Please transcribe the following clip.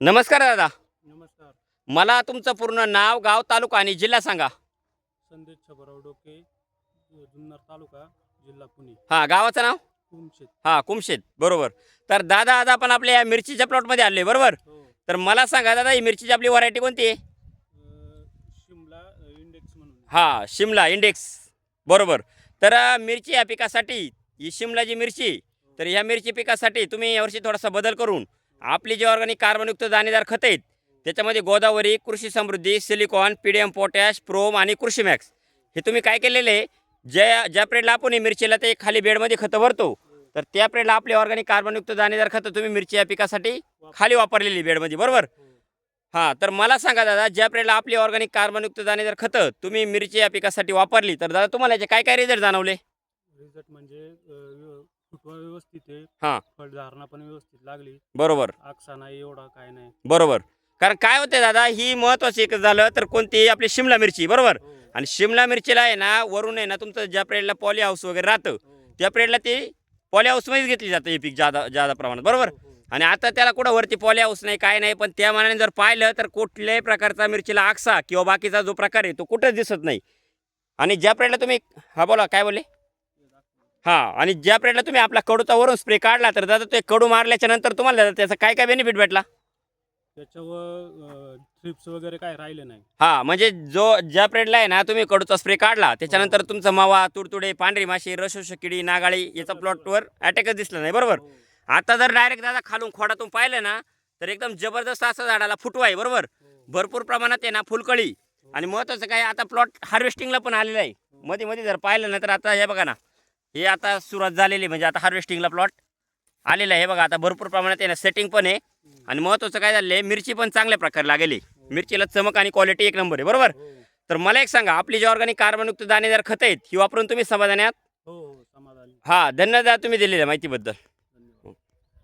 नमस्कार दादा. नमस्कार. मला तुमचं पूर्ण नाव, गाव, तालुका आणि जिल्हा सांगा. संदेश छबराव डोके, जुन्नर तालुका, जिल्हा पुणे. हां, गावाचं नाव? कुमशेत. हां, कुमशेत. बरोबर. तर दादा आज आपण आपल्या या मिरचीच्या प्लॉटमध्ये आले, बरोबर? हो. तर मला सांगा दादा, ही मिरचीची आपली व्हरायटी कोणती आहे? शिमला इंडेक्स म्हणून. हां, शिमला इंडेक्स. बरोबर. तर मिरची या पिकासाठी ही शिमला जी मिरची, तर ह्या मिरची पिकासाठी तुम्ही यावर्षी थोडासा बदल करून आपली जी ऑर्गॅनिक कार्बनयुक्त दाणेदार खतं आहेत, त्याच्यामध्ये गोदावरी, कृषी समृद्धी, सिलिकॉन, पीडीएम पोटॅश, प्रोम आणि कृषी मॅक्स हे तुम्ही काय केलेले आहे, ज्या पिरियडला आपण ही मिरचीला ते खाली बेडमध्ये खतं भरतो, तर त्या पिरियडला आपली ऑर्गॅनिक कार्बनयुक्त दाणेदार खतं तुम्ही मिरची या पिकासाठी खाली वापरलेली बेडमध्ये, बरोबर? हो. हां, तर मला सांगा दादा, ज्या पिरियडला आपली ऑर्गॅनिक कार्बनयुक्त दाणेदार खतं तुम्ही मिरची या पिकासाठी वापरली, तर दादा तुम्हाला याचे काय काय रिझल्ट जाणवले? रिझल्ट म्हणजे फुटवा व्यवस्थित आहे. हां, फळधारणा पण व्यवस्थित लागली. बरोबर. आकसा नाही एवढा काय नाही. बरोबर. कारण काय होते दादा, ही महत्त्वाची एक झालं तर कोणती आपली शिमला मिरची, बरोबर? हो. आणि शिमला मिरचीला आहे ना, वरून आहे ना तुमचं ज्या पिरियडला पॉली हाऊस वगैरे राहतं, हो. त्या पिरियडला ती पॉली हाऊसमध्येच घेतली जातं हे पीक जादा प्रमाणात, बरोबर? हो, हो. आणि आता त्याला कुठं वरती पॉली हाऊस नाही, काय नाही, पण त्या मानाने जर पाहिलं तर कुठल्याही प्रकारचा मिरचीला आकसा किंवा बाकीचा जो प्रकार आहे तो कुठंच दिसत नाही. आणि ज्या पिरियडला तुम्ही हां, बोला काय बोलले? हां, आणि ज्या पिरियडला तुम्ही आपला कडूचा वरून स्प्रे काढला, तर दादा ते कडू मारल्याच्या नंतर तुम्हाला त्याचा काय काय बेनिफिट भेटला? त्याच्यावर थ्रिप्स वगैरे काय राहिले नाही. हां, म्हणजे ज्या पिरियडला आहे ना तुम्ही कडूचा स्प्रे काढला, त्याच्यानंतर तुमचा मावा, तुडतुडे, पांढरी माशी, रसोष किडी, नागाळी याचा प्लॉटवर अटॅकच दिसला नाही, बरोबर? हो. आता जर डायरेक्ट दादा खालून खोडातून पाहिलं ना, तर एकदम जबरदस्त असं झाडाला फुटवा आहे, बरोबर? हो. भरपूर प्रमाणात आहे ना फुलकळी. आणि महत्त्वाचं काय, आता प्लॉट हार्वेस्टिंगला पण आलेला आहे. मध्ये मध्ये जर पाहिलं ना, तर आता हे बघा ना, हे आता सुरुवात झालेली म्हणजे आता हार्वेस्टिंगला प्लॉट आलेला आहे. हे बघा आता भरपूर प्रमाणात आहे ना सेटिंग पण आहे. आणि महत्त्वाचं काय झालं आहे, मिरची पण चांगल्या प्रकारे लागेली. मिरचीला चमक आणि क्वालिटी एक नंबर आहे, बरोबर? हो. तर मला एक सांगा, आपली जी ऑर्गॅनिक कार्बनयुक्त दाणेदार खतं आहेत ही वापरून तुम्ही समाधानी आहात? हो, हो. समाधानी. हां, धन्यवाद तुम्ही दिलेल्या माहितीबद्दल.